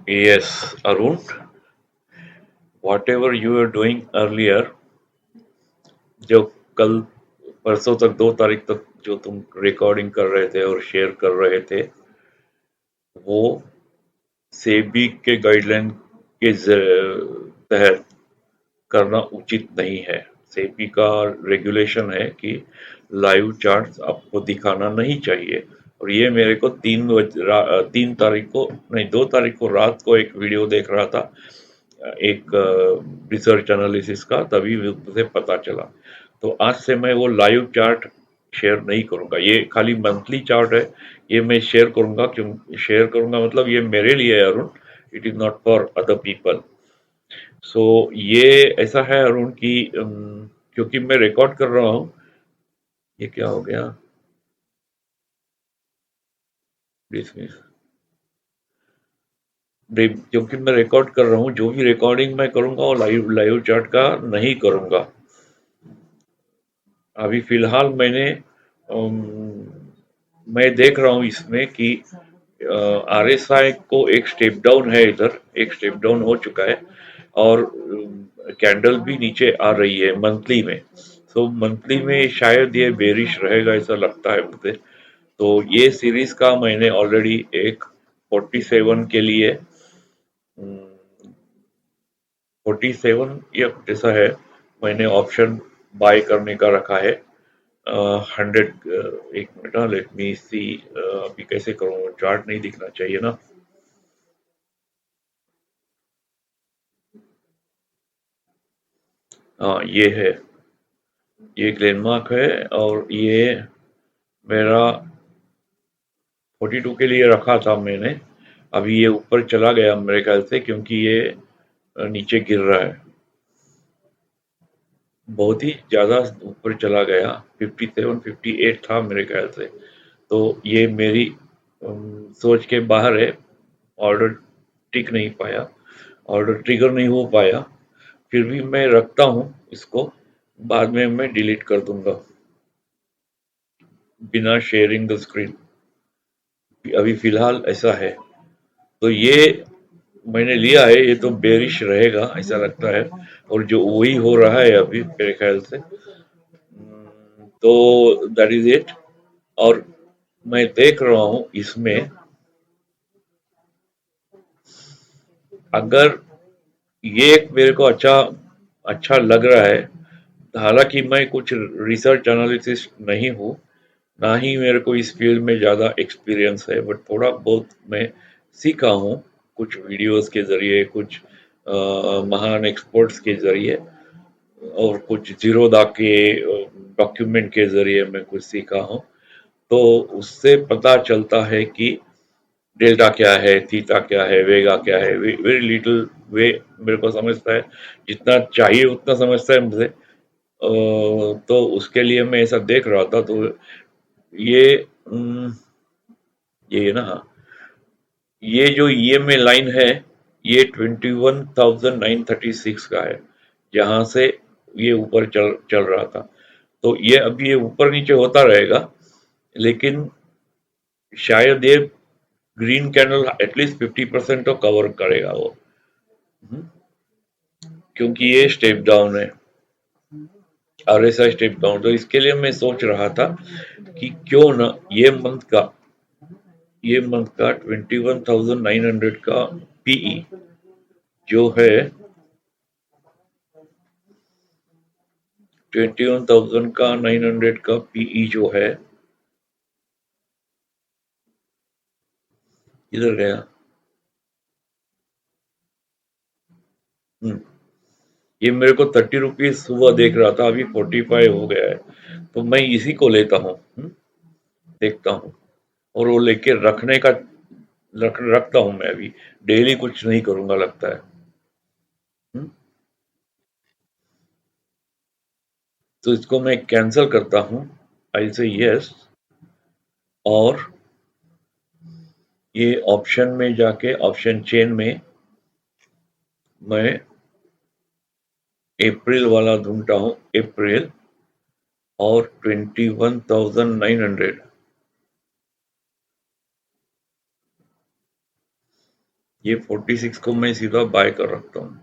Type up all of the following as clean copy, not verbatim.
Yes, Arun, whatever you were doing earlier, जो कल परसों तक 2 तारीख तक जो तुम रिकॉर्डिंग कर रहे थे और शेयर कर रहे थे, वो सेबी के गाइडलाइन के तहत करना उचित नहीं है। सेबी का रेगुलेशन है कि लाइव चार्ट्स आपको दिखाना नहीं चाहिए। और ये मेरे को 3 तारीख को नहीं 2 तारीख को रात को एक वीडियो देख रहा था, एक रिसर्च एनालिसिस का, तभी मुझे पता चला। तो आज से मैं वो लाइव चार्ट शेयर नहीं करूंगा। ये खाली मंथली चार्ट है, ये मैं शेयर करूंगा। क्यों शेयर करूंगा मतलब, ये मेरे लिए है Arun, it is not for other people. So ये ऐसा है अरुण कि क्योंकि मैं रिकॉर्ड कर रहा हूँ। ये क्या हो गया? डिसमिस। क्योंकि मैं रिकॉर्ड कर रहा हूँ, जो भी रिकॉर्डिंग मैं करूंगा वो लाइव लाइव चार्ट का नहीं करूंगा। अभी फिलहाल मैं देख रहा हूँ इसमें कि आरएसआई को एक स्टेप डाउन है, इधर एक स्टेप डाउन हो चुका है। और कैंडल भी नीचे आ रही है मंथली में। तो मंथली में शायद ये बेरिश रहेगा, ऐसा लगता है मुझे। तो ये सीरीज का मैंने ऑलरेडी एक 47 के लिए 47 या जैसा है, मैंने ऑप्शन बाय करने का रखा है। 100। एक मिनट, लेट मी सी। अभी कैसे करूँ? चार्ट नहीं दिखना चाहिए ना। हाँ, ये है। ये ग्लेनमार्क है और ये मेरा 42 के लिए रखा था मैंने। अभी ये ऊपर चला गया मेरे ख्याल से, क्योंकि ये नीचे गिर रहा है। बहुत ही ज्यादा ऊपर चला गया। 57 58 था मेरे ख्याल से। तो ये मेरी सोच के बाहर है। ऑर्डर टिक नहीं पाया, ऑर्डर ट्रिगर नहीं हो पाया। फिर भी मैं रखता हूँ इसको, बाद में मैं डिलीट कर दूंगा बिना शेयरिंग द स्क्रीन। अभी फिलहाल ऐसा है। तो ये मैंने लिया है, ये तो बेरिश रहेगा ऐसा लगता है। और जो वही हो रहा है अभी मेरे ख्याल से। तो दैट इज इट। और मैं देख रहा हूँ इसमें, अगर ये एक मेरे को अच्छा अच्छा लग रहा है। हालांकि मैं कुछ रिसर्च एनालिसिस नहीं हूँ, ना ही मेरे को इस फील्ड में ज़्यादा एक्सपीरियंस है, बट थोड़ा बहुत मैं सीखा हूँ कुछ वीडियोस के ज़रिए, कुछ महान एक्सपर्ट्स के ज़रिए, और कुछ जीरोदा के डॉक्यूमेंट के ज़रिए मैं कुछ सीखा हूँ। तो उससे पता चलता है कि डेल्टा क्या है, थीटा क्या है, वेगा क्या है। वेरी लिटिल वे मेरे को समझता है, जितना चाहिए उतना समझता है मुझे। तो उसके लिए मैं ऐसा देख रहा था। तो ये ये ना, ये जो ईएमए लाइन है, ये 21,936 का है, जहां से ये ऊपर चल चल रहा था। तो ये अभी ये ऊपर नीचे होता रहेगा, लेकिन शायद ये ग्रीन कैंडल एटलीस्ट 50% तो कवर करेगा वो। हम्म, क्योंकि ये स्टेप डाउन है, आरएसआई स्टेप डाउन। तो इसके लिए मैं सोच रहा था कि क्यों ना ये मंथ का 21,900 का पीई जो है, 21,000 का 900 का पीई जो है, इधर गया। हम्म, ये मेरे को 30 रुपीज सुबह देख रहा था, अभी 45 हो गया है। तो मैं इसी को लेता हूँ। देखता हूँ, और वो लेके रखता हूँ मैं अभी। डेली कुछ नहीं करूंगा लगता है। हम्म, तो इसको मैं कैंसिल करता हूँ। आई से यस। और ये ऑप्शन में जाके, ऑप्शन चेन में मैं अप्रैल वाला ढूंढता हूँ। अप्रैल और 21,900। ये 46 को मैं सीधा बाय कर रखता हूँ।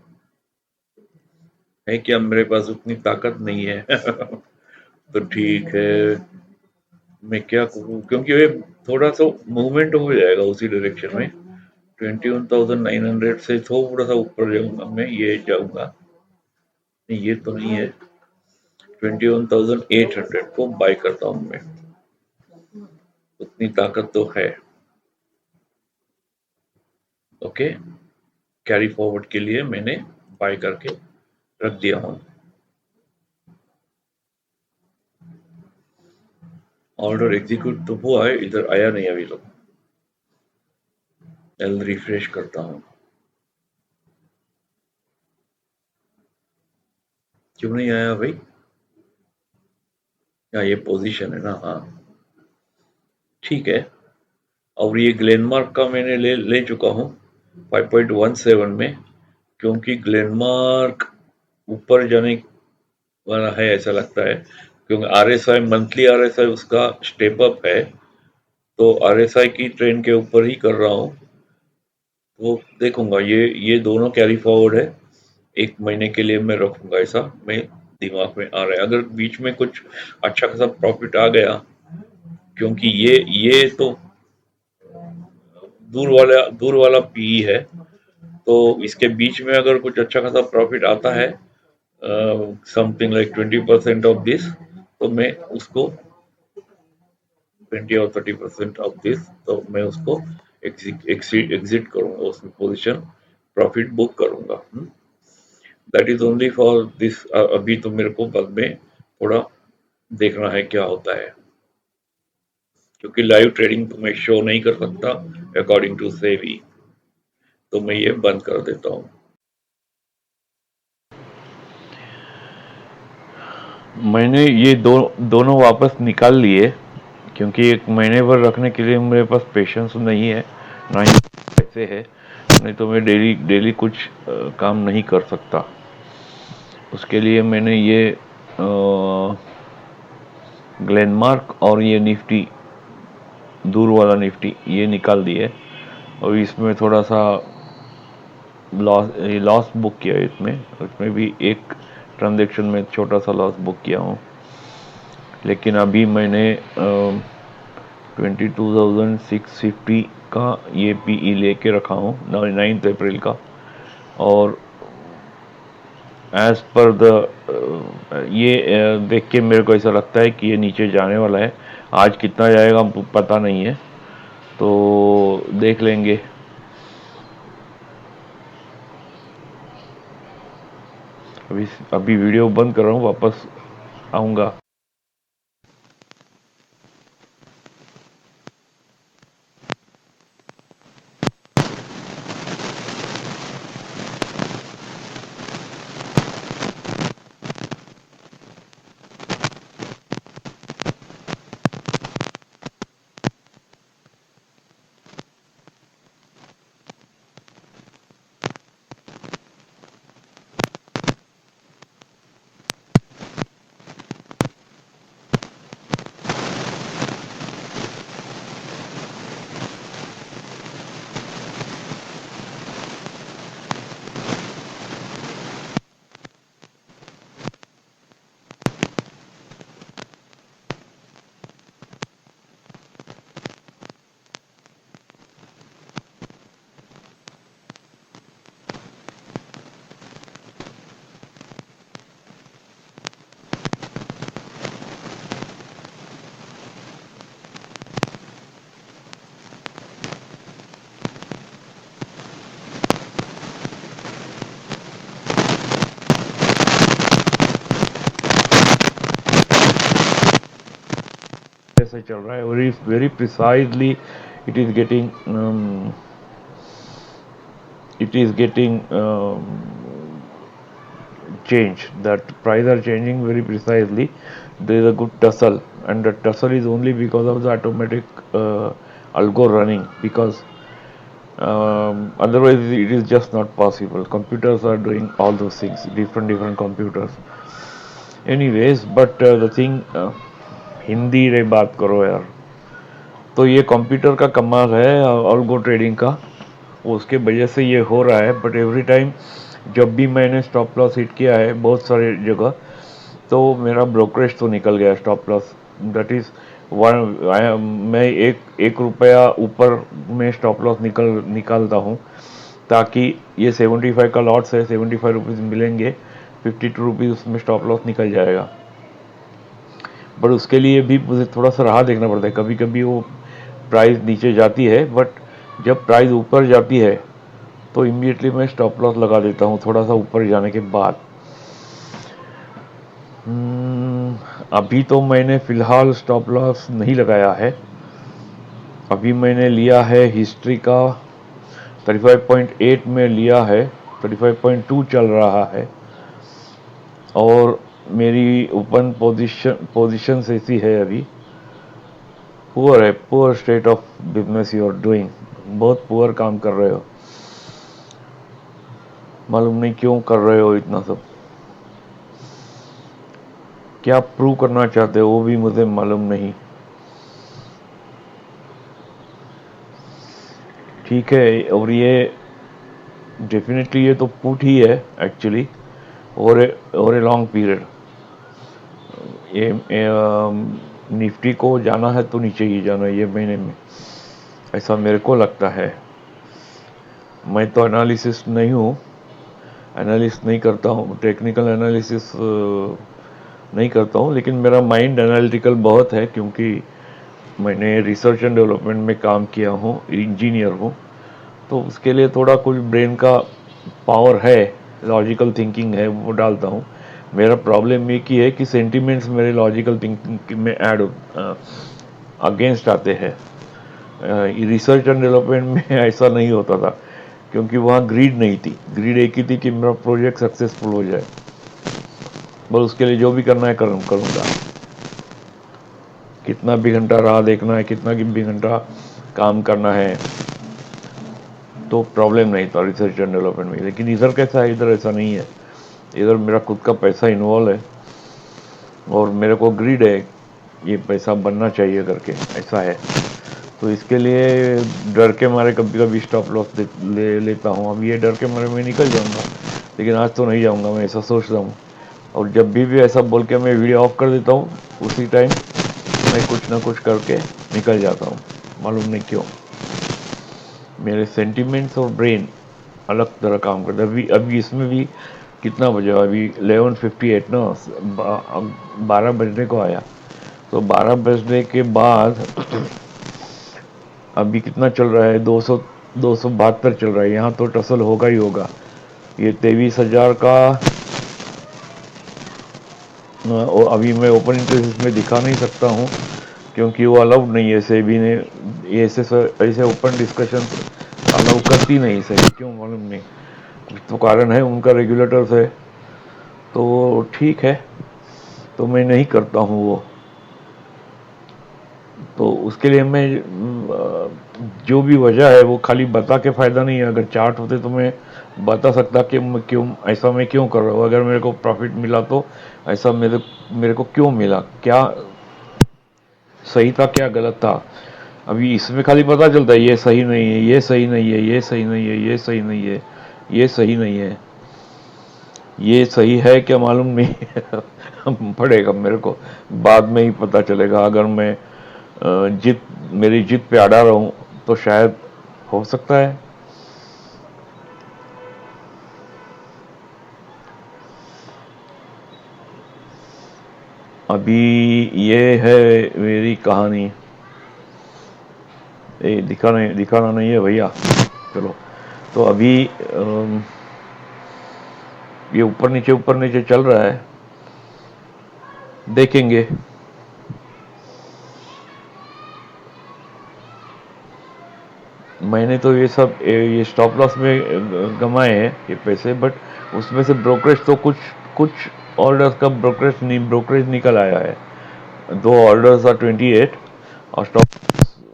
है क्या मेरे पास उतनी ताकत नहीं है। तो ठीक है, मैं क्या करूँ, क्योंकि ये थोड़ा सा मूवमेंट हो जाएगा उसी डायरेक्शन में। 21,900 से थोड़ा सा ऊपर जाऊंगा मैं, ये जाऊंगा नहीं, ये तो नहीं है। 21,800 को बाय करता हूँ मैं, उतनी ताकत तो है। ओके, कैरी फॉरवर्ड के लिए मैंने बाय करके रख दिया हूँ। ऑर्डर एग्जीक्यूट तो हुआ है, इधर आया नहीं अभी तक। एल रिफ्रेश करता हूँ, क्यों नहीं आया भाई? हाँ, ये पोजीशन है ना, हाँ ठीक है। और ये ग्लेनमार्क का मैंने ले ले चुका हूँ 5.17 में, क्योंकि ग्लेनमार्क ऊपर जाने वाला है ऐसा लगता है, क्योंकि आरएसआई मंथली आरएसआई उसका स्टेप अप है, तो आरएसआई की ट्रेन के ऊपर ही कर रहा हूँ। तो देखूंगा, ये दोनों कैरी फॉरवर्ड है, 1 महीने के लिए मैं रखूंगा, ऐसा मैं दिमाग में आ रहा है। अगर बीच में कुछ अच्छा खासा प्रॉफिट आ गया, क्योंकि ये तो दूर वाला पीई है, तो इसके बीच में अगर कुछ अच्छा खासा प्रॉफिट आता है, समथिंग लाइक 20% ऑफ दिस, तो मैं उसको 20 और 30% ऑफ दिस, तो मैं उसको एग्जिट करूंगा, उसमें पोजीशन प्रॉफिट बुक करूंगा। That is only for this. अभी तो मेरे को बाद में थोड़ा देखना है क्या होता है, क्योंकि लाइव ट्रेडिंग तो मैं शो नहीं कर सकता अकॉर्डिंग टू सेवी, तो मैं ये बंद कर देता हूँ। मैंने ये दोनों वापस निकाल लिए, क्योंकि 1 महीने भर रखने के लिए मेरे पास पेशेंस नहीं है, ना ही पैसे है, नहीं तो मैं डेली डेली कुछ काम नहीं कर सकता। उसके लिए मैंने ये ग्लेनमार्क और ये निफ्टी, दूर वाला निफ्टी, ये निकाल दिए। और इसमें थोड़ा सा लॉस बुक किया है, इसमें भी एक ट्रांजैक्शन में छोटा सा लॉस बुक किया हूँ। लेकिन अभी मैंने 22,650 का ये पीई लेके रखा हूँ 9 अप्रैल का। और एज पर द ये देख के मेरे को ऐसा लगता है कि ये नीचे जाने वाला है। आज कितना जाएगा पता नहीं है, तो देख लेंगे। अभी वीडियो बंद कर रहा हूँ, वापस आऊँगा। ऐसे चल रहा है, very precisely it is getting change. That price are changing very precisely. There is a good tussle, and the tussle is only because of the automatic algo running, because otherwise it is just not possible. Computers are doing all those things, different computers. Anyways, but the thing, Hindi रे बात करो यार। तो ये computer का कमाल है ऑल्गो trading का। उसके वजह से ये हो रहा है। बट एवरी टाइम जब भी मैंने स्टॉप लॉस हिट किया है बहुत सारे जगह, तो मेरा ब्रोकरेज तो निकल गया stop loss. That is one, मैं एक रुपया ऊपर में स्टॉप लॉस निकालता हूँ, ताकि ये 75 का लॉट्स है, 75 रुपीज़ मिलेंगे, 52 रुपीज़ उसमें स्टॉप लॉस निकल जाएगा। बट उसके लिए भी मुझे थोड़ा सा राह देखना पड़ता है। कभी कभी वो प्राइस नीचे जाती है, बट जब प्राइस ऊपर जाती है तो इमीडिएटली मैं स्टॉप लॉस लगा देता हूँ थोड़ा सा ऊपर जाने के बाद। अभी तो मैंने फ़िलहाल स्टॉप लॉस नहीं लगाया है। अभी मैंने लिया है हिस्ट्री का 35.8 में लिया है, 35.2 चल रहा है, और मेरी ओपन पोजीशन ऐसी है अभी। पुअर है, poor state of business you are doing, बहुत पुअर काम कर रहे हो। मालूम नहीं क्यों कर रहे हो इतना सब, क्या प्रूव करना चाहते हो वो भी मुझे मालूम नहीं। ठीक है, और ये डेफिनेटली ये तो पुट ही है एक्चुअली, और ए लॉन्ग पीरियड। ये निफ्टी को जाना है तो नीचे ही जाना है ये महीने में, ऐसा मेरे को लगता है। मैं तो एनालिसिस नहीं हूँ, एनालिस्ट नहीं करता हूँ, टेक्निकल एनालिसिस नहीं करता हूँ, लेकिन मेरा माइंड एनालिटिकल बहुत है, क्योंकि मैंने रिसर्च एंड डेवलपमेंट में काम किया हूँ, इंजीनियर हूँ, तो उसके लिए थोड़ा कुछ ब्रेन का पावर है, लॉजिकल थिंकिंग है, वो डालता हूँ। मेरा प्रॉब्लम ये की है कि सेंटिमेंट्स मेरे लॉजिकल थिंकिंग में ऐड अगेंस्ट आते हैं। रिसर्च एंड डेवलपमेंट में ऐसा नहीं होता था, क्योंकि वहाँ ग्रीड नहीं थी। ग्रीड एक ही थी कि मेरा प्रोजेक्ट सक्सेसफुल हो जाए, बस उसके लिए जो भी करना है करूँगा। कितना भी घंटा राह देखना है, कितना भी घंटा काम करना है, तो प्रॉब्लम नहीं था रिसर्च एंड डेवलपमेंट में। लेकिन इधर कैसा है, इधर ऐसा नहीं है। इधर मेरा खुद का पैसा इन्वॉल्व है, और मेरे को ग्रीड है, ये पैसा बनना चाहिए करके, ऐसा है। तो इसके लिए डर के मारे कभी कभी स्टॉप लॉस ले लेता हूँ। अब ये डर के मारे मैं निकल जाऊँगा, लेकिन आज तो नहीं जाऊँगा, मैं ऐसा सोचता हूँ। और जब भी ऐसा बोल के मैं वीडियो ऑफ कर देता हूँ, उसी टाइम मैं कुछ ना कुछ करके निकल जाता हूँ, मालूम नहीं क्यों। मेरे सेंटिमेंट्स और ब्रेन अलग तरह काम करता है। अभी इसमें भी कितना बजा, अभी 11:58 ना, 12 बजने को आया। तो 12 बजने के बाद अभी कितना चल रहा है, 272 चल रहा है। यहाँ तो टसल होगा ही होगा। ये 23,000 का अभी मैं ओपन इंटरेस्ट में दिखा नहीं सकता हूँ, क्योंकि वो अलाउड नहीं है सेबी ने, ये ऐसे ओपन डिस्कशन अलाउ करती नहीं सेबी, क्यों मालूम नहीं, कुछ तो कारण है उनका, रेगुलेटर है। तो ठीक है, तो मैं नहीं करता हूँ वो। तो उसके लिए मैं जो भी वजह है वो खाली बता के फ़ायदा नहीं है। अगर चार्ट होते तो मैं बता सकता कि मैं क्यों ऐसा मैं क्यों कर रहा हूँ। अगर मेरे को प्रॉफिट मिला तो ऐसा मेरे को क्यों मिला, क्या सही था क्या गलत था। अभी इसमें खाली पता चलता है ये सही नहीं है, ये सही नहीं है, ये सही नहीं है, ये सही नहीं है, ये सही नहीं है, ये सही है क्या मालूम नहीं पड़ेगा मेरे को, बाद में ही पता चलेगा। अगर मैं मेरी जिद पे अड़ा रहूं तो शायद हो सकता है। अभी ये है मेरी कहानी। दिखाना नहीं है भैया, चलो। तो अभी ये ऊपर नीचे चल रहा है, देखेंगे। मैंने तो ये स्टॉप लॉस में गंवाए हैं ये पैसे, बट उसमें से ब्रोकरेज तो कुछ कुछ ऑर्डर्स का ब्रोकरेज निकल आया है। 2 ऑर्डर्स आर 28, और stop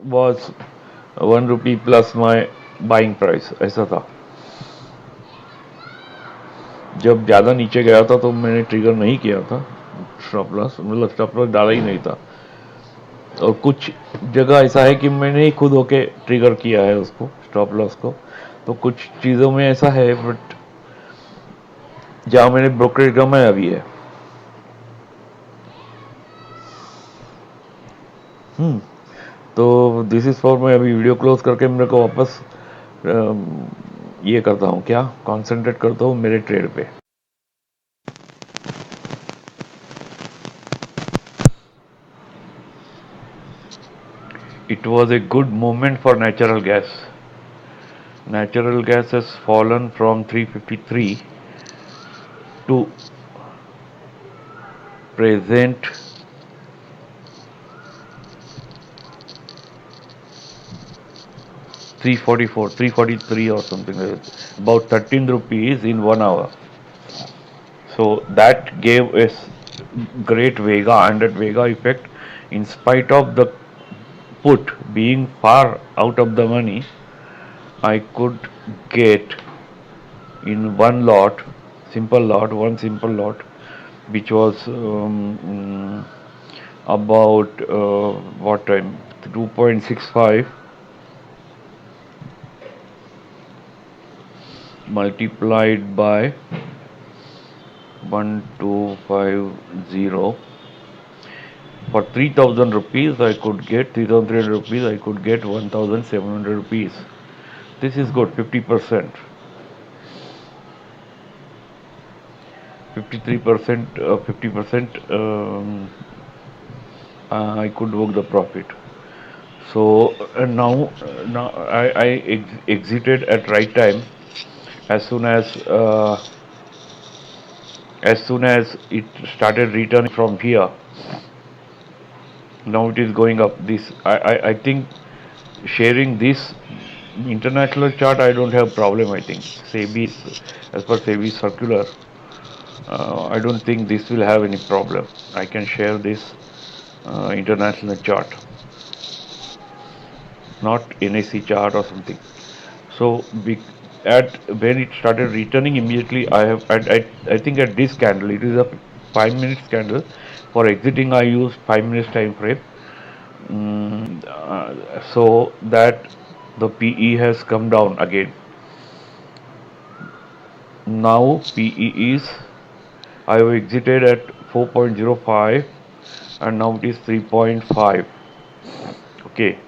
was 1 rupee plus my buying price, ऐसा था। जब ज़्यादा नीचे गया था तो मैंने ट्रिगर नहीं किया था स्टॉप लॉस, मतलब स्टॉप लॉस डाला ही नहीं था। और कुछ जगह ऐसा है कि मैंने ही खुद होके ट्रिगर किया है उसको, स्टॉप लॉस को। तो कुछ चीज़ों में ऐसा है, बट जहाँ मैंने ब्रोकरेज कमाया भी है। तो दिस इज फॉर मैं अभी वीडियो क्लोज करके मेरे को वापस ये करता हूँ, क्या कंसंट्रेट करता हूँ मेरे ट्रेड पे। It was a good moment for natural gas. Natural gas has fallen from 353 to present 344, 343 or something like that. About 13 rupees in 1 hour. So that gave us great Vega, and that Vega effect, in spite of the put being far out of the money, I could get in one simple lot, which was about what time? 2.65 multiplied by 1250. For 3000 rupees, I could get 3300 rupees, I could get 1700 rupees. This is good, 50%. 53%, 50%, I could work the profit. So now I exited at right time as soon as it started returning from here. Now it is going up. This I think sharing this international chart, I don't have problem. I think SEBI, as per SEBI circular, I don't think this will have any problem. I can share this international chart, not NAC chart or something. So at when it started returning immediately, I think at this candle, it is a 5 minutes candle. For exiting, I used 5 minutes time frame. So that the PE has come down again. Now PE is, I have exited at 4.05 and now it is 3.5. Okay,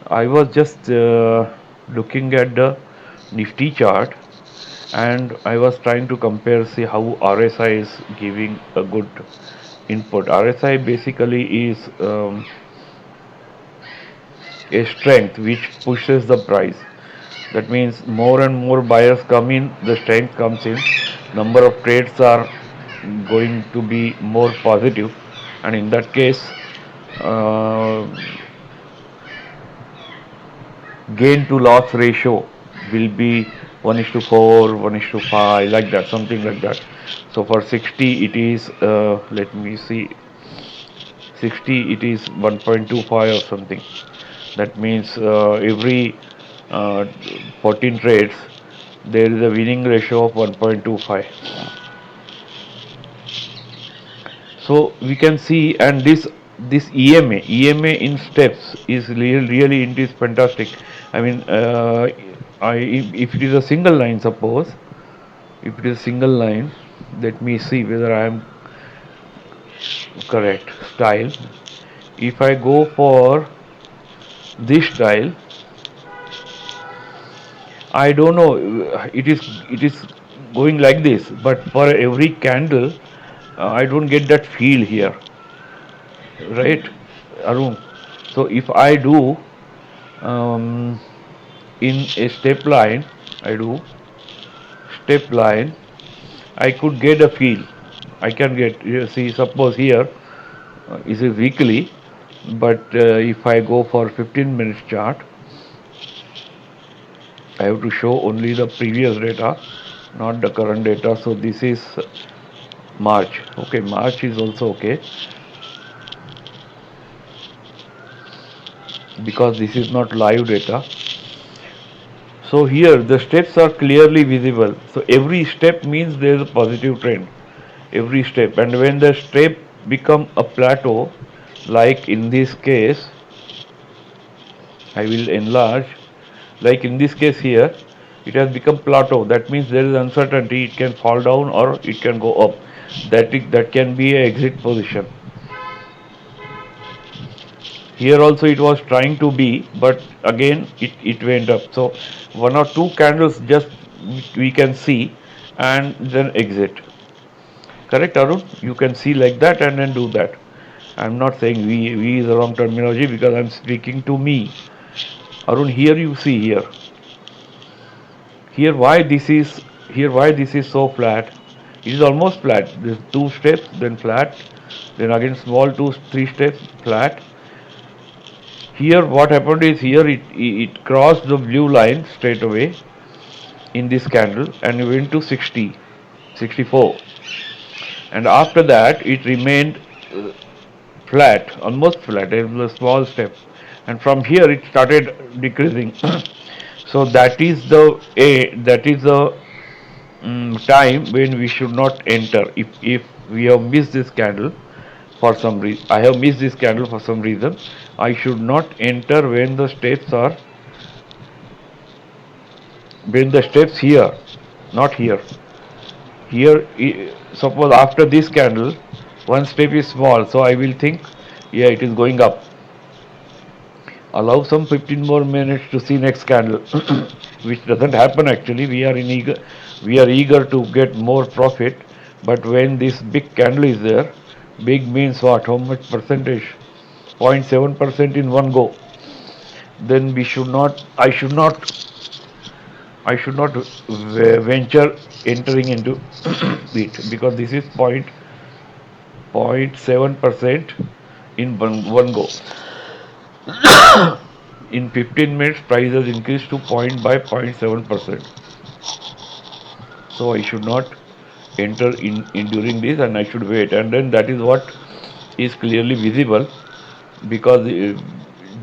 I was just looking at the Nifty chart and I was trying to compare, see how RSI is giving a good input. RSI basically is a strength which pushes the price. That means more and more buyers come in, the strength comes in, number of trades are going to be more positive, and in that case, uh, gain to loss ratio will be 1 is to 4, 1 is to 5, like that, something like that. So for 60, it is, let me see, 60, it is 1.25 or something. That means every 14 trades, there is a winning ratio of 1.25. So we can see, and this EMA in steps is really it is fantastic. I mean, if it is a single line, suppose if it is a single line, let me see whether I am correct style. If I go for this style, I don't know. It is going like this, but for every candle, I don't get that feel here, right, Arun? So if I do in a step line, I do step line, I could get a feel. I can get, you see, suppose here is a weekly, but if I go for 15 minutes chart, I have to show only the previous data, not the current data. So this is March. Okay, March is also okay because this is not live data. So here the steps are clearly visible. So every step means there is a positive trend. Every step, and when the step become a plateau, like in this case, I will enlarge. Like in this case here, it has become plateau. That means there is uncertainty. It can fall down or it can go up. That can be a exit position. Here also it was trying to be, but again it went up. So one or two candles just we can see and then exit. Correct, Arun? You can see like that and then do that. I'm not saying we is the wrong terminology because I'm speaking to me. Arun, here you see here why this is so flat. It is almost flat. There's two steps, then flat, then again small two three steps flat. Here what happened is here it crossed the blue line straight away in this candle and went to 60, 64, and after that it remained flat, almost flat. It was a small step, and from here it started decreasing. So that is the time when we should not enter. If we have missed this candle for some reason, I have missed this candle for some reason, I should not enter when the steps here, not here. Here, suppose after this candle, one step is small, so I will think, yeah, it is going up. Allow some 15 more minutes to see next candle, which doesn't happen actually. We are eager to get more profit, but when this big candle is there, big means what? How much percentage? 0.7% in one go. Then we should not. I should not venture entering into it because this is 0.7% in one go. In 15 minutes, price has increased to point by 0.7%. So I should not enter in during this and I should wait. And then that is what is clearly visible because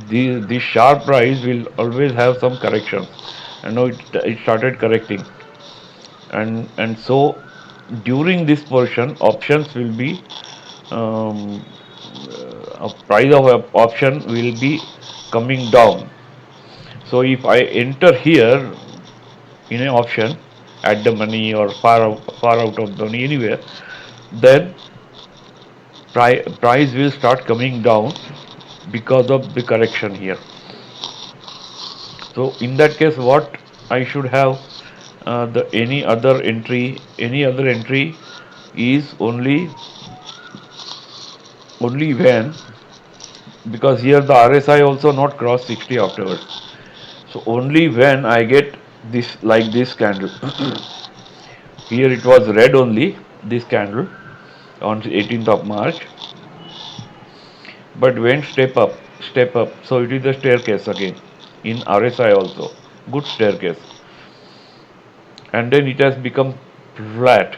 this sharp price will always have some correction. And now it started correcting. And so during this portion, options will be um, price of option will be coming down. So if I enter here in an option at the money or far out of the money anywhere, then price will start coming down because of the correction here. So in that case, what I should have the any other entry is only when, because here the RSI also not cross 60 afterwards. So only when I get this like this candle. Here it was red only, this candle on 18th of March, but went step up. So it is a staircase again in RSI also, good staircase, and then it has become flat.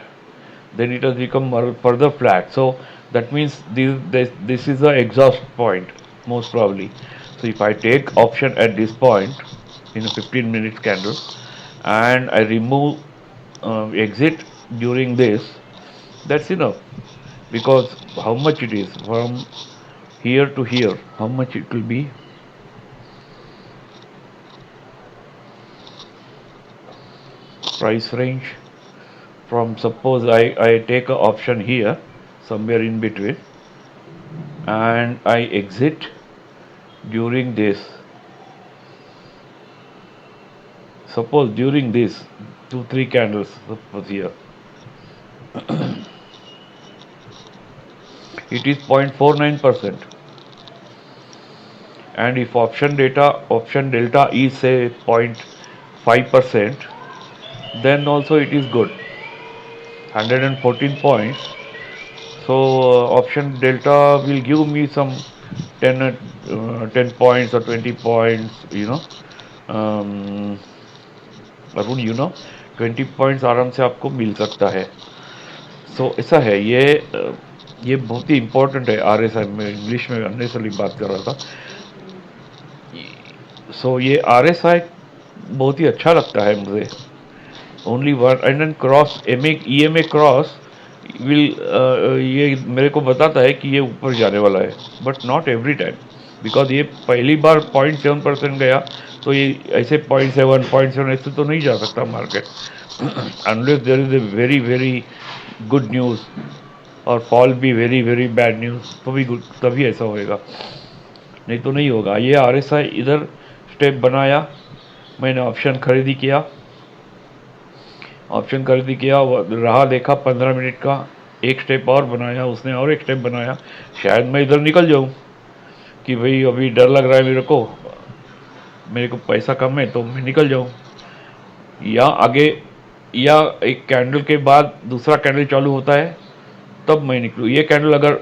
Then it has become further flat. So that means this is the exhaust point most probably. So if I take option at this point in a 15 minutes candle and I remove exit during this, that's enough because how much it is from here to here, how much it will be. Price range from, suppose I take an option here somewhere in between and I exit during this, suppose during this 2-3 candles, suppose here it is 0.49%, and if option delta is say 0.5%, then also it is good, 114 points. So option delta will give me some 10 points or 20 points, Arun 20 points आराम से आपको मिल सकता है. सो ऐसा है, ये बहुत ही important है. RSI में इंग्लिश में अननेसरली बात कर रहा था. सो ये RSI बहुत ही अच्छा लगता है मुझे. Only one and then cross EMA cross will ये मेरे को बताता है कि ये ऊपर जाने वाला है, but not every time. Because ये पहली बार 0.7% गया, तो ये ऐसे 0.7 ऐसे तो नहीं जा सकता market unless there is a very very good news, और फॉल भी वेरी वेरी बैड न्यूज़, तो भी गुड, तभी ऐसा होएगा, नहीं तो नहीं होगा। ये RSI इधर स्टेप बनाया, मैंने ऑप्शन खरीदी किया, रहा देखा 15 मिनट का, एक स्टेप और बनाया उसने, और एक स्टेप बनाया, शायद मैं इधर निकल जाऊं कि भाई अभी डर लग रहा है मेरे को पैसा कम है तो मैं निकल जाऊं, या आगे, या एक कैंडल के बाद दूसरा कैंडल चालू होता है तब मैं निकलूँ। ये कैंडल अगर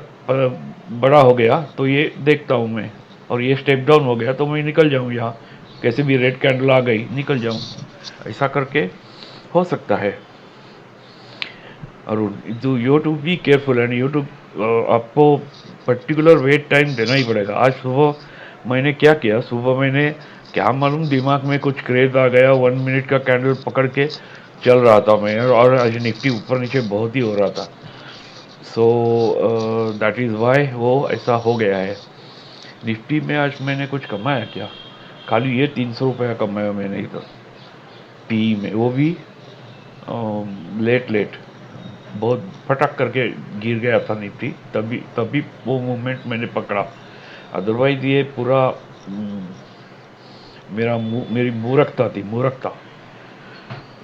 बड़ा हो गया तो ये देखता हूँ मैं, और ये स्टेप डाउन हो गया तो मैं निकल जाऊँ, यहाँ कैसे भी रेड कैंडल आ गई निकल जाऊँ, ऐसा करके हो सकता है। और जो you to be careful, and you to आपको पर्टिकुलर वेट टाइम देना ही पड़ेगा। आज सुबह मैंने क्या किया, सुबह मैंने क्या मालूम दिमाग में कुछ क्रेज आ गया, 1 मिनट का कैंडल पकड़ के चल रहा था मैं, और आज निफ्टी ऊपर नीचे बहुत ही हो रहा था। सो दैट इज़ वाई वो ऐसा हो गया है। निफ्टी में आज मैंने कुछ कमाया क्या, खाली ये 300 रुपया कमाया मैंने इधर पी में, वो भी लेट लेट, बहुत फटक करके गिर गया था निफ्टी, तभी तभी वो मूवमेंट मैंने पकड़ा, अदरवाइज ये पूरा मेरी मूर्खता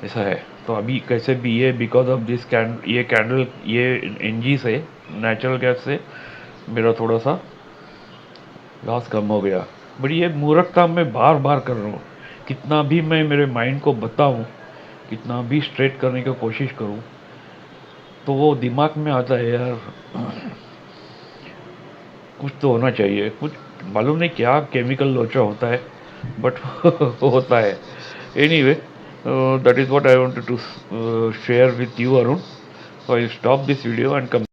ऐसा है। तो अभी कैसे भी ये बिकॉज ऑफ दिस ये कैंडल, ये एनजी से, नेचुरल गैस से मेरा थोड़ा सा लॉस कम हो गया, बट ये मूर्खता मैं बार बार कर रहा हूँ, कितना भी मैं मेरे माइंड को बताऊँ, कितना भी स्ट्रेट करने की कोशिश करूँ, तो वो दिमाग में आता है यार कुछ तो होना चाहिए, कुछ मालूम नहीं क्या केमिकल लोचा होता है, बट होता है। Anyway, that is what I wanted to share with you Arun, so I stop this video and come.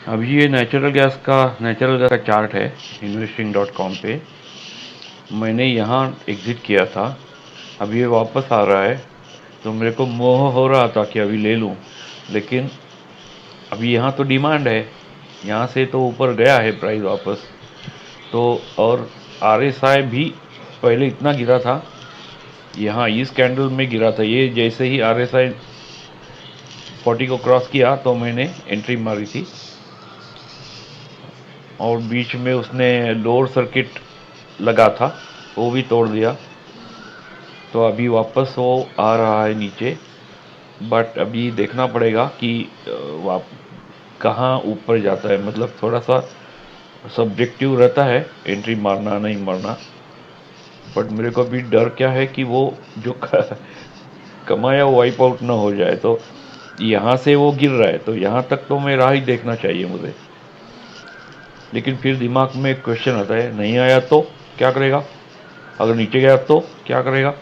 अभी ये नेचुरल गैस का चार्ट है investing.com पे, मैंने यहाँ एग्ज़िट किया था, अभी ये वापस आ रहा है, तो मेरे को मोह हो रहा था कि अभी ले लूँ, लेकिन अभी यहाँ तो डिमांड है, यहाँ से तो ऊपर गया है प्राइस वापस, तो और RSI भी पहले इतना गिरा था, यहाँ इस कैंडल में गिरा था, ये जैसे ही RSI 40 को क्रॉस किया तो मैंने एंट्री मारी थी, और बीच में उसने लोअर सर्किट लगा था वो भी तोड़ दिया, तो अभी वापस वो आ रहा है नीचे, बट अभी देखना पड़ेगा कि कहाँ ऊपर जाता है, मतलब थोड़ा सा सब्जेक्टिव रहता है एंट्री मारना नहीं मारना, बट मेरे को अभी डर क्या है कि वो जो कमाया वो वाइप आउट ना हो जाए, तो यहाँ से वो गिर रहा है तो यहाँ तक तो मैं राह ही देखना चाहिए मुझे, लेकिन फिर दिमाग में एक क्वेश्चन आता है, नहीं आया तो क्या करेगा, अगर नीचे गया तो क्या करेगा,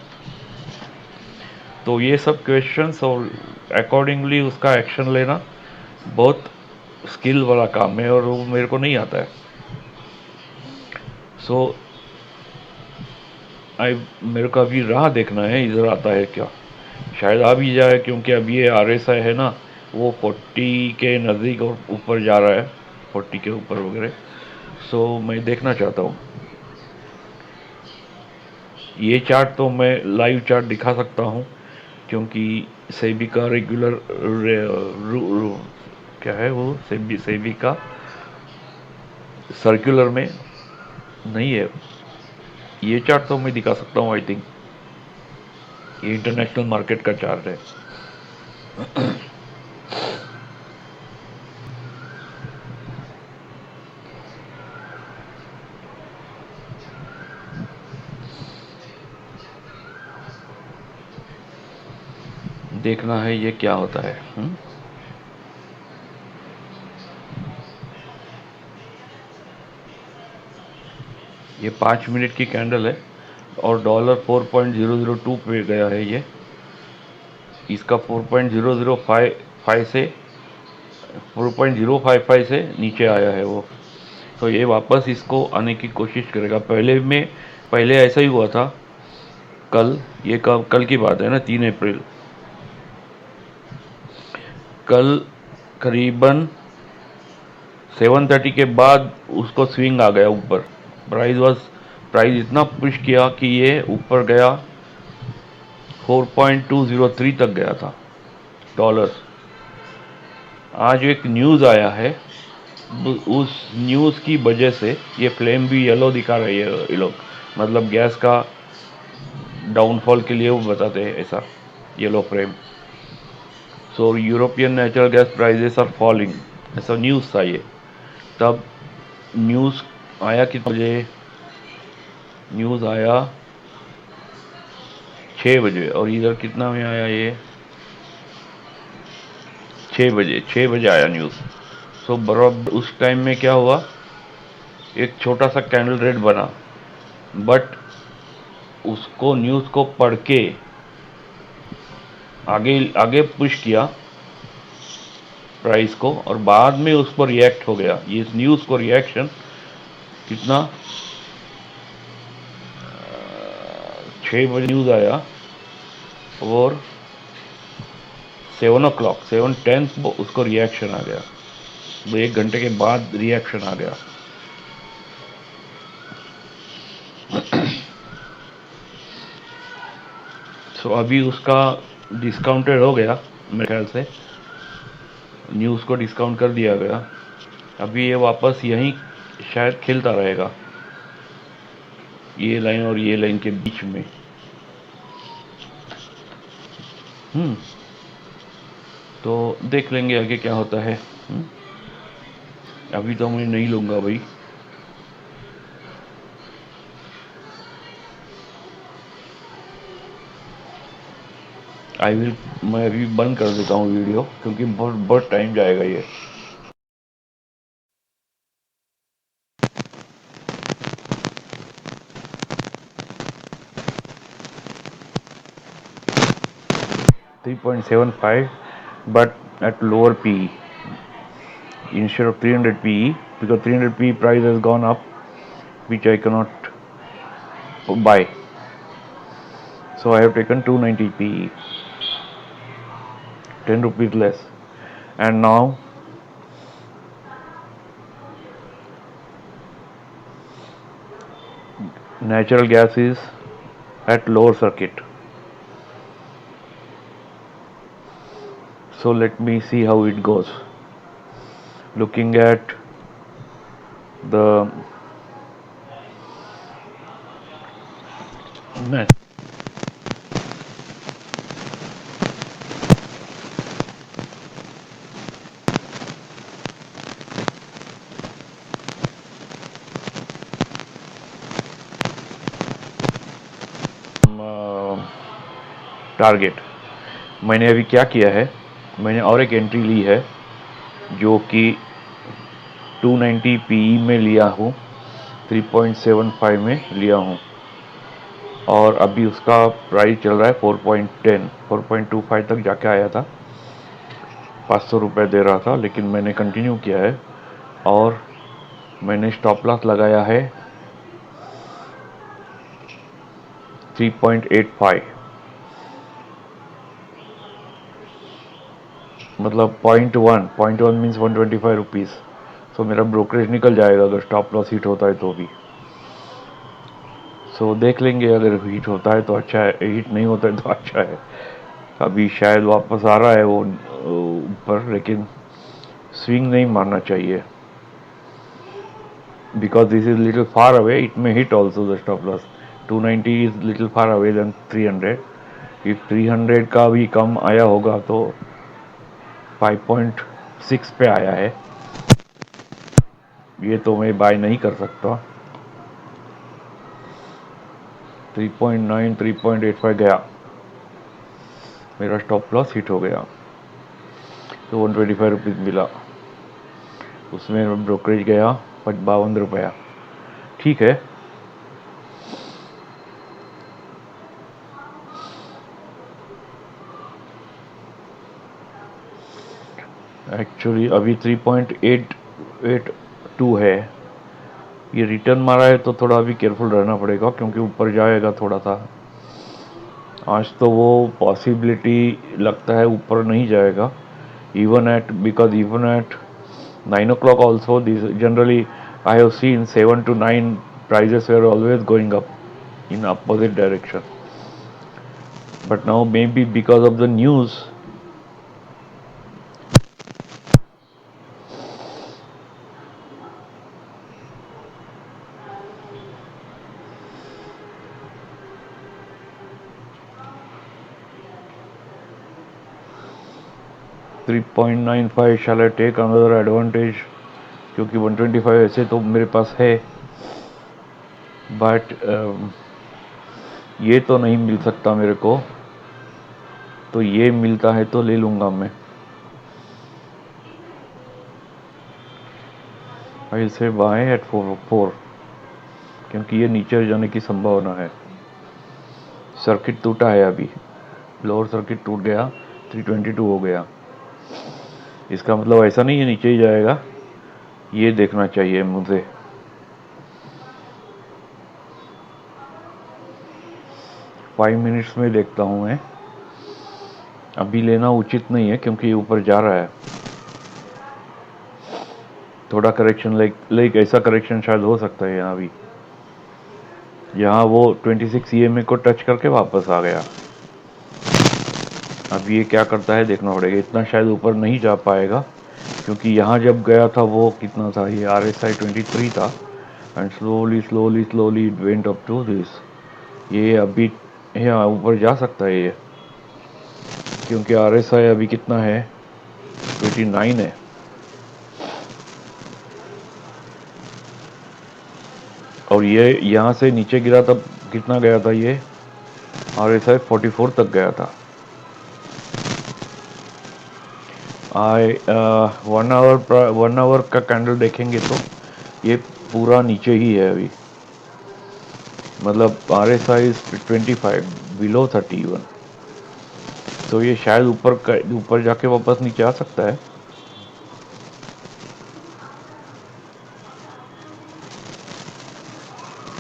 तो ये सब क्वेश्चंस और अकॉर्डिंगली उसका एक्शन लेना बहुत स्किल वाला काम है, और वो मेरे को नहीं आता है। सो मेरे को अभी राह देखना है, इधर आता है क्या, शायद आ भी जाए, क्योंकि अभी ये RSI है ना, वो 40 के नज़दीक और ऊपर जा रहा है, 40 के ऊपर वगैरह, सो मैं देखना चाहता हूँ। ये चार्ट तो मैं लाइव चार्ट दिखा सकता हूँ, क्योंकि सेबी का रेगुलर क्या है वो, सेबी का सर्कुलर में नहीं है, ये चार्ट तो मैं दिखा सकता हूँ, आई थिंक ये इंटरनेशनल मार्केट का चार्ट है। देखना है ये क्या होता है। ये 5 मिनट की कैंडल है, और डॉलर 4.002 पे गया है, ये इसका 4.005 से 4.055 से नीचे आया है वो, तो ये वापस इसको आने की कोशिश करेगा। पहले ऐसा ही हुआ था, ये कल की बात है ना, 3 अप्रैल, कल करीबन 7:30 के बाद उसको स्विंग आ गया ऊपर। प्राइस इतना पुश किया कि ये ऊपर गया, 4.203 तक गया था डॉलर। आज एक न्यूज़ आया है, उस न्यूज़ की वजह से ये फ्लेम भी येलो दिखा रही है ये लोग, मतलब गैस का डाउनफॉल के लिए वो बताते हैं ऐसा, yellow flame. So European natural gas prices are falling, ऐसा न्यूज़ था ये। तब न्यूज़ आया कितने बजे? न्यूज़ आया 6 बजे, और इधर कितना में आया ये? 6 बजे आया न्यूज़। सो बराबर उस टाइम में क्या हुआ, एक छोटा सा कैंडल रेड बना, बट उसको न्यूज़ को पढ़ के आगे आगे पुश किया प्राइस को, और बाद में उस पर रिएक्ट हो गया। ये इस न्यूज़ को रिएक्शन कितना, 6 बजे न्यूज़ आया और 7 o'clock 7:10 उसको रिएक्शन आ गया, वो 1 घंटे के बाद रिएक्शन आ गया। सो अभी उसका डिस्काउंटेड हो गया मेरे ख्याल से, न्यूज़ को डिस्काउंट कर दिया गया। अभी ये वापस यहीं शायद खेलता रहेगा, ये लाइन और ये लाइन के बीच में। तो देख लेंगे आगे क्या होता है। अभी तो मैं नहीं लूँगा भाई। मैं अभी बंद कर देता हूँ वीडियो, क्योंकि बहुत टाइम जाएगा ये। $3.75, but at lower PE instead of 300 PE, because 300 PE price has gone up, which I cannot buy. So I have taken 290 PE, 10 rupees less, and now natural gas is at lower circuit. So let me see how it goes. Looking at the target, मैंने अभी क्या किया है, मैंने और एक entry ली है जो कि 290 PE में लिया हूँ, 3.75 में लिया हूँ, और अभी उसका प्राइस चल रहा है 4.10, 4.25 तक जाके आया था, 500 रुपये दे रहा था, लेकिन मैंने कंटिन्यू किया है और मैंने स्टॉप लॉस लगाया है 3.85, मतलब 0.1 मीन्स 125 रुपीज़। सो मेरा ब्रोकरेज निकल जाएगा अगर स्टॉप लॉस हिट होता है तो भी। सो देख लेंगे, अगर हिट होता है तो अच्छा है, हिट नहीं होता है तो अच्छा है। अभी शायद वापस आ रहा है वो ऊपर, लेकिन स्विंग नहीं मारना चाहिए, because this is little far away. It may hit also the stop loss. 290 is little far away than 300. if 300 का भी कम आया होगा तो 5.6 पे आया है, ये तो मैं बाय नहीं कर सकता। 3.9 3.85 गया, मेरा स्टॉप लॉस हिट हो गया, तो 125 रुपीज़ मिला, उसमें ब्रोकरेज गया 52 रुपया। ठीक है, एक्चुअली अभी 3.882 है, ये रिटर्न मारा है तो थोड़ा अभी केयरफुल रहना पड़ेगा, क्योंकि ऊपर जाएगा थोड़ा सा। आज तो वो पॉसिबिलिटी लगता है ऊपर नहीं जाएगा, even at 9 o'clock also, these generally I have seen 7 to 9 prices were always going up in opposite direction. But now maybe because of the news, 3.95 shall I take another advantage, क्योंकि 125 ऐसे तो मेरे पास है, बट ये तो नहीं मिल सकता मेरे को, तो ये मिलता है तो ले लूँगा मैं। आई से बाय एट 4, क्योंकि ये नीचे जाने की संभावना है। सर्किट टूटा है अभी, लोअर सर्किट टूट गया, 322 हो गया। इसका मतलब ऐसा नहीं है नीचे ही जाएगा, ये देखना चाहिए मुझे। फाइव मिनट्स में देखता हूँ मैं, अभी लेना उचित नहीं है क्योंकि ऊपर जा रहा है। थोड़ा करेक्शन लाइक ऐसा करेक्शन शायद हो सकता है यहाँ भी। यहाँ वो 26 EMA को टच करके वापस आ गया। अब ये क्या करता है देखना पड़ेगा। इतना शायद ऊपर नहीं जा पाएगा क्योंकि यहाँ जब गया था वो कितना था, ये RSI 23 था and slowly slowly slowly it went up to this. ये अभी यहाँ ऊपर जा सकता है ये, क्योंकि RSI अभी कितना है, 29 है। और ये यहाँ से नीचे गिरा तब कितना गया था, ये RSI 44 तक गया था। वन आवर का कैंडल देखेंगे तो ये पूरा नीचे ही है अभी, मतलब RSI 25 बिलो 31, तो ये शायद ऊपर जाके वापस नीचे आ सकता है।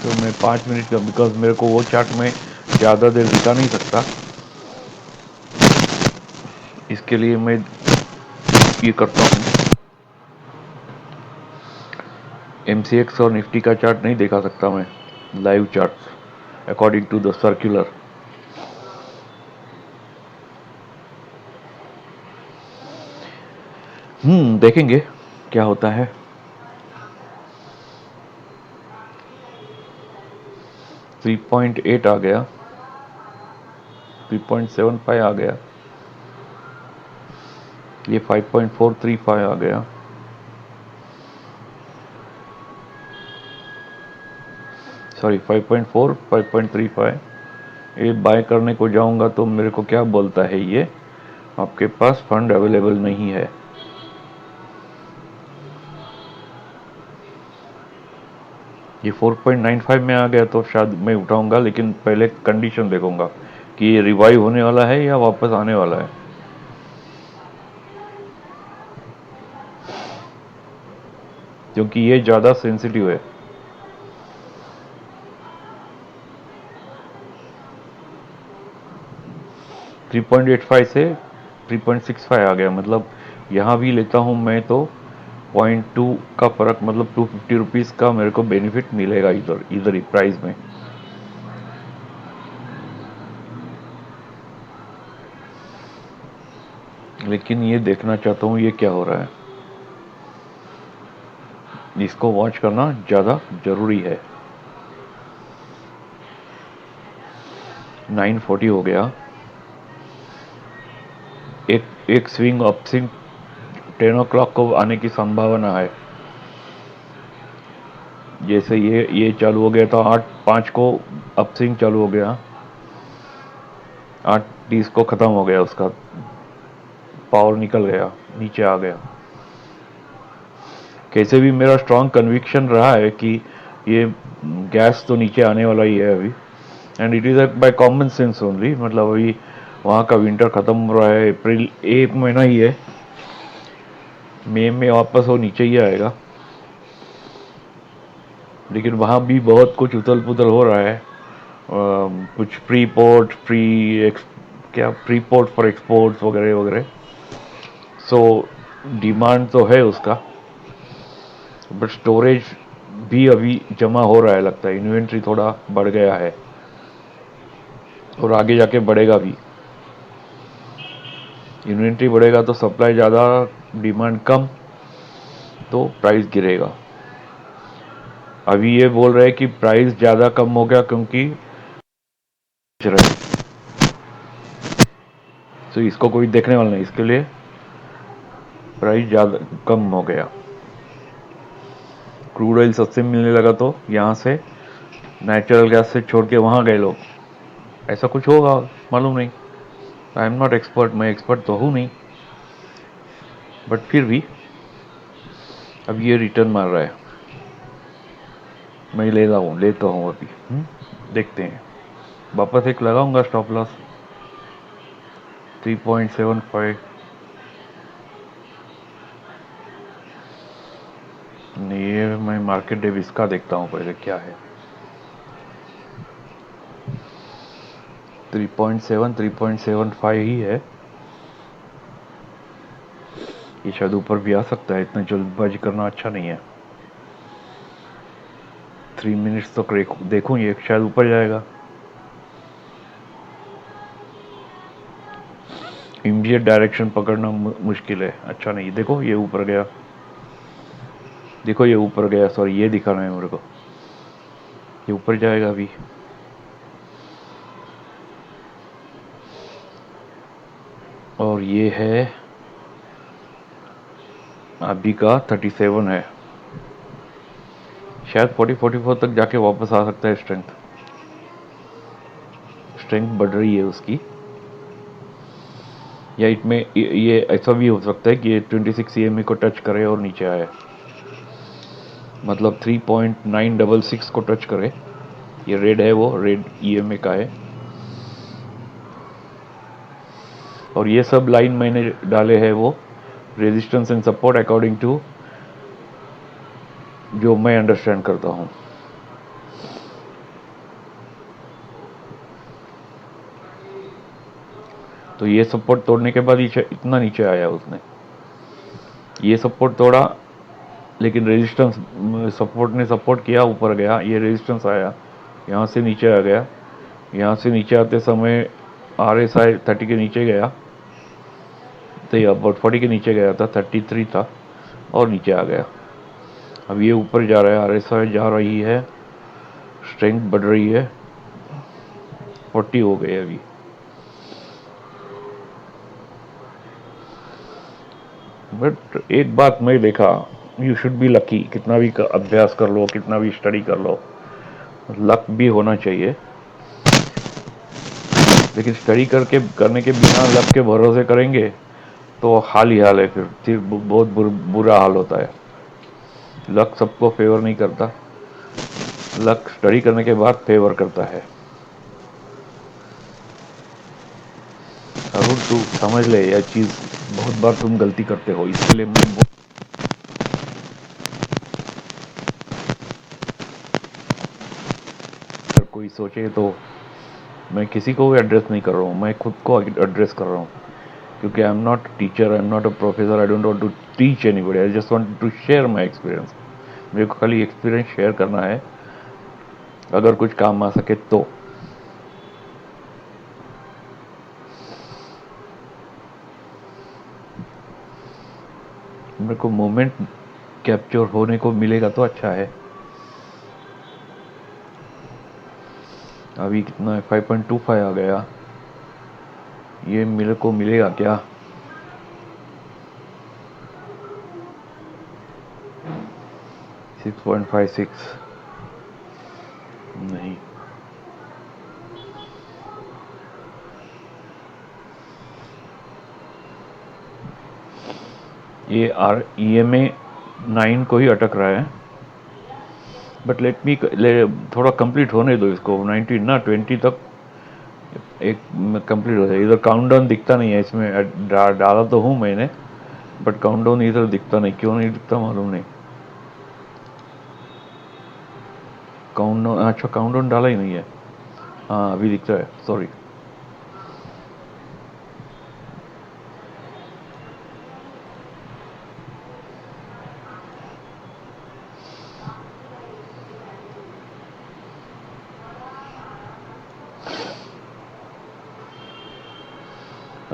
तो मैं 5 मिनट का, बिकॉज मेरे को वो चार्ट में ज़्यादा देर बिता नहीं सकता, इसके लिए मैं ये करता हूँ। MCX और निफ्टी का चार्ट नहीं दिखा सकता मैं, live chart according to the circular. देखेंगे क्या होता है। थ्री 3.8 आ गया, 3.75 आ गया, ये 5.435 आ गया, सॉरी 5.4 5.35। ये बाय करने को जाऊंगा तो मेरे को क्या बोलता है, ये आपके पास फंड अवेलेबल नहीं है। ये 4.95 में आ गया तो शायद मैं उठाऊंगा, लेकिन पहले कंडीशन देखूंगा कि ये रिवाइव होने वाला है या वापस आने वाला है। क्योंकि ये ज़्यादा सेंसिटिव है। थ्री 3.85 से 3.65 आ गया, मतलब यहाँ भी लेता हूँ मैं तो 0.2 का फर्क, मतलब 250 रुपीज़ का मेरे को बेनिफिट मिलेगा इधर ही प्राइस में। लेकिन ये देखना चाहता हूँ ये क्या हो रहा है, इसको वॉच करना ज़्यादा ज़रूरी है। 940 हो गया, एक स्विंग अपस्विंग 10 o'clock को आने की संभावना है। जैसे ये चालू हो गया था 8:05 को अपस्विंग चालू हो गया, 8:30 को ख़त्म हो गया, उसका पावर निकल गया, नीचे आ गया। कैसे भी मेरा स्ट्रॉन्ग कन्विक्शन रहा है कि ये गैस तो नीचे आने वाला ही है अभी, and it is by common sense only. मतलब अभी वहाँ का विंटर ख़त्म हो रहा है, अप्रैल एक महीना ही है, मई में वापस वो नीचे ही आएगा। लेकिन वहाँ भी बहुत कुछ उथल पुथल हो रहा है, कुछ pre port pre port for exports वगैरह वगैरह। सो डिमांड तो है उसका, बट स्टोरेज भी अभी जमा हो रहा है, लगता है इन्वेंट्री थोड़ा बढ़ गया है और आगे जाके बढ़ेगा भी। इन्वेंट्री बढ़ेगा तो सप्लाई ज़्यादा, डिमांड कम, तो प्राइस गिरेगा। अभी ये बोल रहे हैं कि प्राइस ज़्यादा कम हो गया क्योंकि तो इसको कोई देखने वाला नहीं, इसके लिए प्राइस ज़्यादा कम हो गया। क्रूड ऑयल सस्ते मिलने लगा तो यहाँ से नेचुरल गैस से छोड़ के वहाँ गए लोग, ऐसा कुछ होगा, मालूम नहीं। आई एम नॉट एक्सपर्ट, मैं एक्सपर्ट तो हूँ नहीं, बट फिर भी अब ये रिटर्न मार रहा है। मैं लेता हूँ अभी। देखते हैं, वापस एक लगाऊंगा स्टॉप लॉस 3.75। ये मैं मार्केट डेविस का देखता हूँ पहले क्या है। 3.7 3.75 ही है, ये शायद ऊपर भी आ सकता है, इतना जल्दबाजी करना अच्छा नहीं है। 3 मिनट्स तक देखूं, ये शायद ऊपर जाएगा। इमीडिएट डायरेक्शन पकड़ना मुश्किल है, अच्छा नहीं। देखो ये ऊपर गया, देखो ये ऊपर गया, सॉरी ये दिखा रहा है मेरे को, ये ऊपर जाएगा अभी। और ये है अभी का 37 है, शायद 40-44 तक जाके वापस आ सकता है। स्ट्रेंथ बढ़ रही है उसकी, या इसमें ये ऐसा भी हो सकता है कि ये 26 EMA को टच करे और नीचे आए, मतलब 3.966 को टच करे। ये रेड है, वो रेड EMA का है। और ये सब लाइन मैंने डाले हैं वो resistance and support according to जो मैं अंडरस्टैंड करता हूँ। तो ये सपोर्ट तोड़ने के बाद इतना नीचे आया उसने, ये सपोर्ट तोड़ा, लेकिन रेजिस्टेंस सपोर्ट ने सपोर्ट किया, ऊपर गया, ये रेजिस्टेंस आया, यहाँ से नीचे आ गया। यहाँ से नीचे आते समय RSI 30 के नीचे गया, तो ये अबाउट 40 के नीचे गया था, 33 था और नीचे आ गया। अब ये ऊपर जा रहा है, RSI जा रही है, स्ट्रेंथ बढ़ रही है, 40 हो गए अभी। बट एक बात मैं देखा, यू शुड बी लकी, कितना भी अभ्यास कर लो, कितना भी स्टडी कर लो, लक भी होना चाहिए। लेकिन स्टडी करने के बिना लक के भरोसे करेंगे तो हाल ही हाल है, फिर बहुत बुरा हाल होता है। लक सबको फेवर नहीं करता, लक स्टडी करने के बाद फेवर करता है। अरुण तू समझ ले यह चीज, बहुत बार तुम गलती करते हो, इसके लिए मैं अगर कोई सोचे तो, मैं किसी को भी एड्रेस नहीं कर रहा हूँ, मैं खुद को एड्रेस कर रहा हूँ, क्योंकि I am not teacher, I am not a professor, I don't want to teach anybody, I just want to share my experience. मेरे को खाली एक्सपीरियंस शेयर करना है, अगर कुछ काम आ सके तो। मेरे को मोमेंट कैप्चर होने को मिलेगा तो अच्छा है। अभी कितना है, 5.25 आ गया, ये मेरे को मिलेगा क्या? 6.56 नहीं, ये EMA 9 को ही अटक रहा है। बट थोड़ा कंप्लीट होने दो इसको, 19 ना 20 तक एक कंप्लीट हो जाए। इधर काउंटडाउन दिखता नहीं है इसमें, डाला तो हूँ मैंने, बट काउंटडाउन इधर दिखता नहीं, क्यों नहीं दिखता मालूम नहीं। काउंटडाउन, अच्छा काउंटडाउन डाला ही नहीं है, हाँ अभी दिखता है, सॉरी।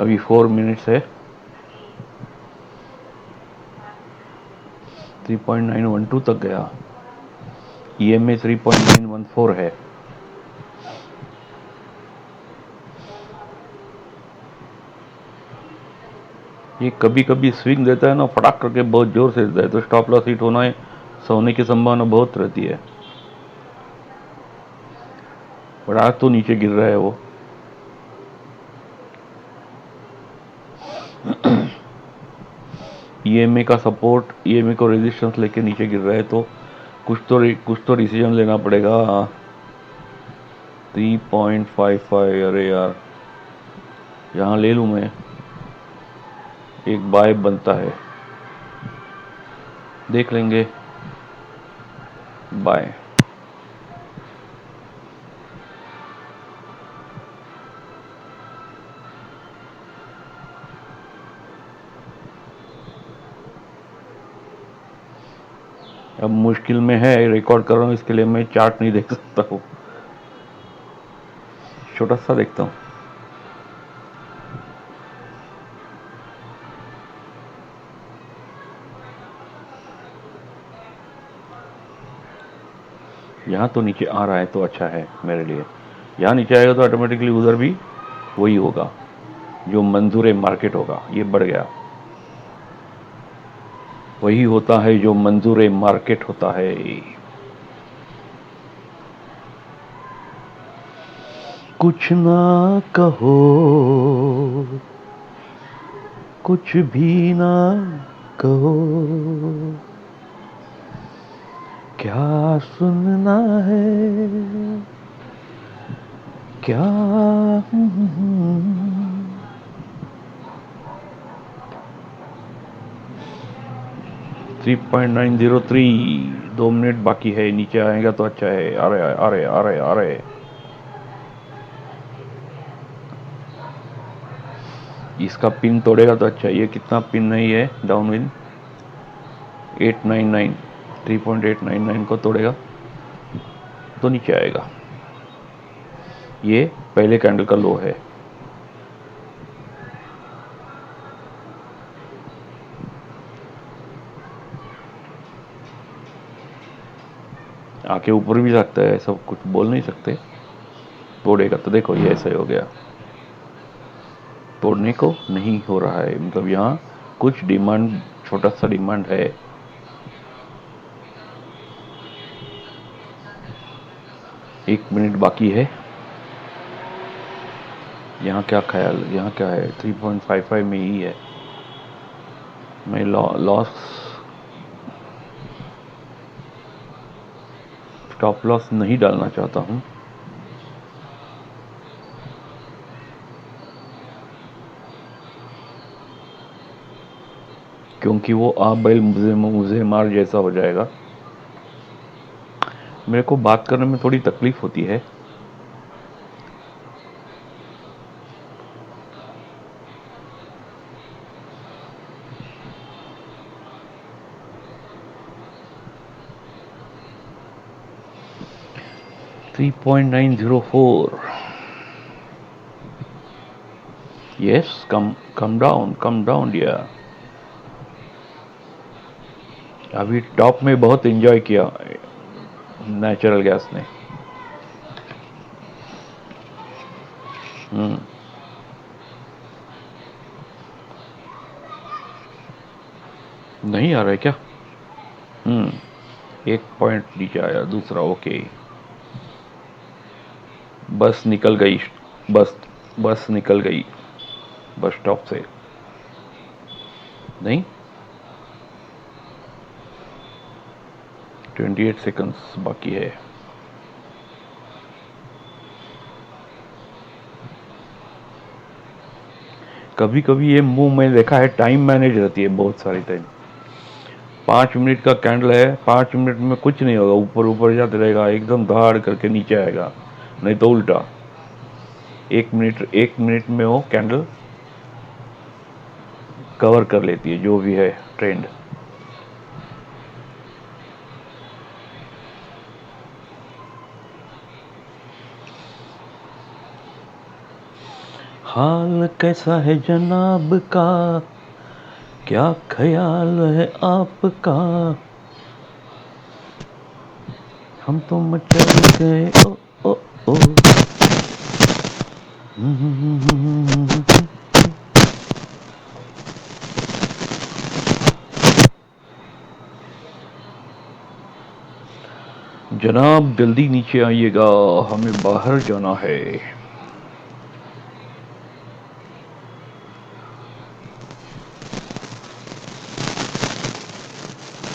अभी 4 मिनट्स है। 3.912 तक गया। EMA 3.914 है। ये कभी कभी स्विंग देता है ना, फटाक करके बहुत जोर से देता है, तो स्टॉप लॉस हिट होना है, सोने की संभावना बहुत रहती है। पर आज तो नीचे गिर रहा है वो। EMA का सपोर्ट, EMA को रेजिस्टेंस लेके नीचे गिर रहा है, तो कुछ तो डिसीजन लेना पड़ेगा। 3.55, अरे यार यहाँ ले लूँ मैं, एक बाय बनता है, देख लेंगे। बाय। अब मुश्किल में है, रिकॉर्ड कर रहा हूँ, इसके लिए मैं चार्ट नहीं देख सकता हूँ, छोटा सा देखता हूँ। यहाँ तो नीचे आ रहा है तो अच्छा है मेरे लिए। यहाँ नीचे आएगा तो ऑटोमेटिकली उधर भी वही होगा जो मंजूर मार्केट होगा, ये बढ़ गया। वही होता है जो मंजूर मार्केट होता है। कुछ ना कहो, कुछ भी ना कहो, क्या सुनना है, क्या 3.903, 2 मिनट बाकी है, नीचे आएगा तो अच्छा है। आ रहे आ रहे आ रहे आ रहे। इसका पिन तोड़ेगा तो अच्छा है। ये कितना पिन नहीं है डाउन विन, 899, 3.899 को तोड़ेगा तो नीचे आएगा। ये पहले कैंडल का लो है। आके ऊपर भी सकता है, सब कुछ बोल नहीं सकते। तोड़ेगा तो देखो ये ऐसा ही हो गया, तोड़ने को नहीं हो रहा है, मतलब यहाँ कुछ डिमांड, छोटा सा डिमांड है। एक मिनट बाकी है। यहाँ क्या ख्याल, यहाँ क्या है, 3.55 में ही है। मैं लॉस, स्टॉप लॉस नहीं डालना चाहता हूँ, क्योंकि वो आप बैल मुझे मार जैसा हो जाएगा। मेरे को बात करने में थोड़ी तकलीफ होती है। $3.904, yes, come down डियर। अभी टॉप में बहुत एंजॉय किया नेचुरल गैस ने। नहीं आ रहा है क्या? एक पॉइंट नीचे आया, दूसरा ओके। बस निकल गई, बस निकल गई बस स्टॉप से। नहीं, 28 सेकंड्स बाकी है। कभी कभी ये मूव मैंने देखा है, टाइम मैनेज रहती है बहुत सारी टाइम। 5 मिनट का कैंडल है, 5 मिनट में कुछ नहीं होगा, ऊपर ऊपर जाते रहेगा, एकदम धाड़ करके नीचे आएगा, नहीं तो उल्टा। 1 मिनट में वो कैंडल कवर कर लेती है जो भी है ट्रेंड। हाल कैसा है जनाब का, क्या ख्याल है आपका, हम तो मचल गए ओ ओ ओ। जनाब जल्दी नीचे आइएगा, हमें बाहर जाना है।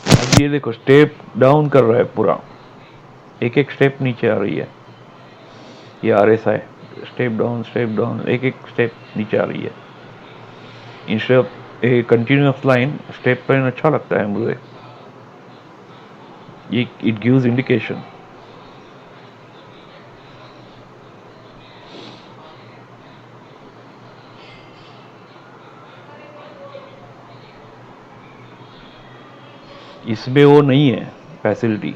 अब ये देखो स्टेप डाउन कर रहा है पूरा, एक एक स्टेप नीचे आ रही है। ये RSI स्टेप डाउन एक एक स्टेप नीचे आ रही है। Instead of A continuous line, step line अच्छा लगता है मुझे। ये इट गिव्स इंडिकेशन। इसमें वो नहीं है फैसिलिटी,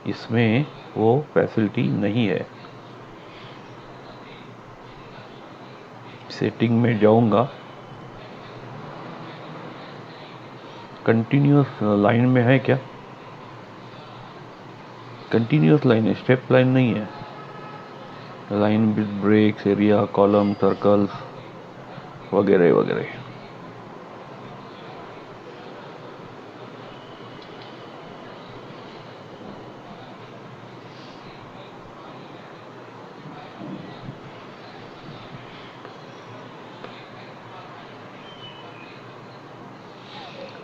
इसमें वो फैसिलिटी नहीं है। सेटिंग में जाऊंगा, कंटिन्यूअस लाइन में है क्या? कंटिन्यूअस लाइन है, स्टेप लाइन नहीं है। Line with breaks, area, column, circles वगैरह वगैरह।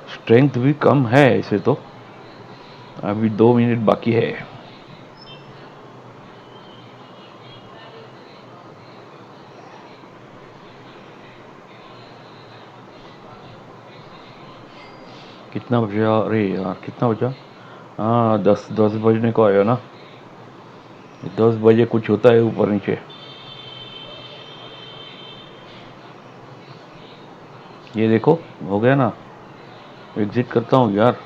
स्ट्रेंथ भी कम है इसे तो, अभी 2 मिनट बाकी है। कितना बजा? अरे यार कितना बजा? हाँ 10 बजने को आया ना। 10 बजे कुछ होता है ऊपर नीचे। ये देखो हो गया ना, एग्जिट करता हूँ यार।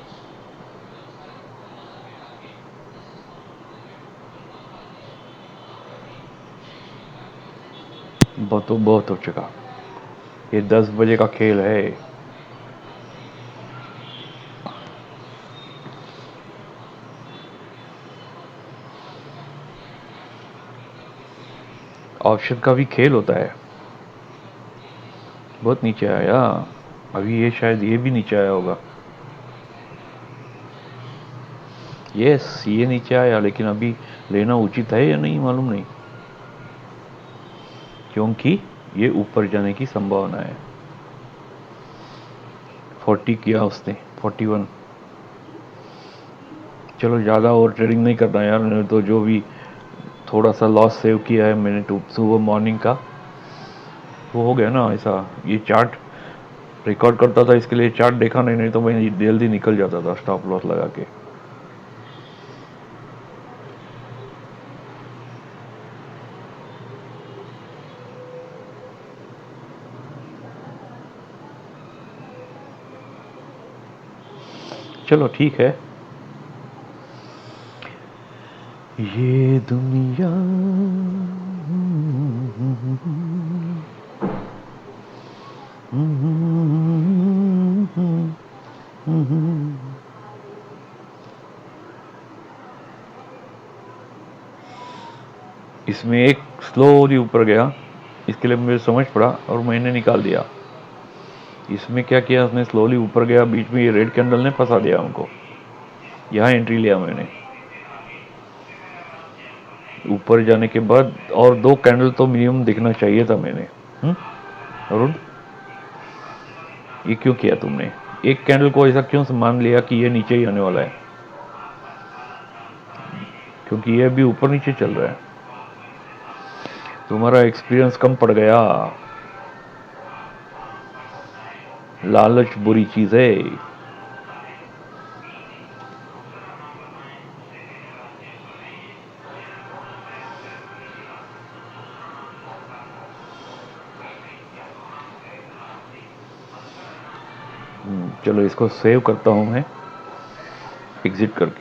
बहुत हो चुका, ये 10 बजे का खेल है। ऑप्शन का भी खेल होता है। बहुत नीचे आया, अभी ये शायद ये भी नीचे आया होगा। यस ये नीचे आया, लेकिन अभी लेना उचित है या नहीं मालूम नहीं, क्योंकि ये ऊपर जाने की संभावना है। 40 किया उसने, 41। चलो ज़्यादा और ट्रेडिंग नहीं करना यार, नहीं तो जो भी थोड़ा सा लॉस सेव किया है मैंने सुबह मॉर्निंग का, वो हो गया ना ऐसा। ये चार्ट रिकॉर्ड करता था, इसके लिए चार्ट देखा नहीं तो मैं जल्दी निकल जाता था स्टॉप लॉस लगा के। चलो ठीक है। ये दुनिया इसमें एक स्लोली ऊपर गया, इसके लिए मुझे समझ पड़ा और मैंने निकाल दिया। इसमें क्या किया उसने, स्लोली ऊपर गया, बीच में ये रेड कैंडल ने फंसा दिया हमको। यहाँ एंट्री लिया मैंने। ऊपर जाने के बाद और 2 कैंडल तो मिनिमम दिखना चाहिए था मैंने। अरुण ये क्यों किया तुमने? एक कैंडल को ऐसा क्यों मान लिया कि ये नीचे ही आने वाला है? क्योंकि ये भी ऊपर नीचे चल रहा है। तुम्हारा एक्सपीरियंस कम पड़ गया। लालच बुरी चीज है। चलो इसको सेव करता हूं मैं एग्जिट करके।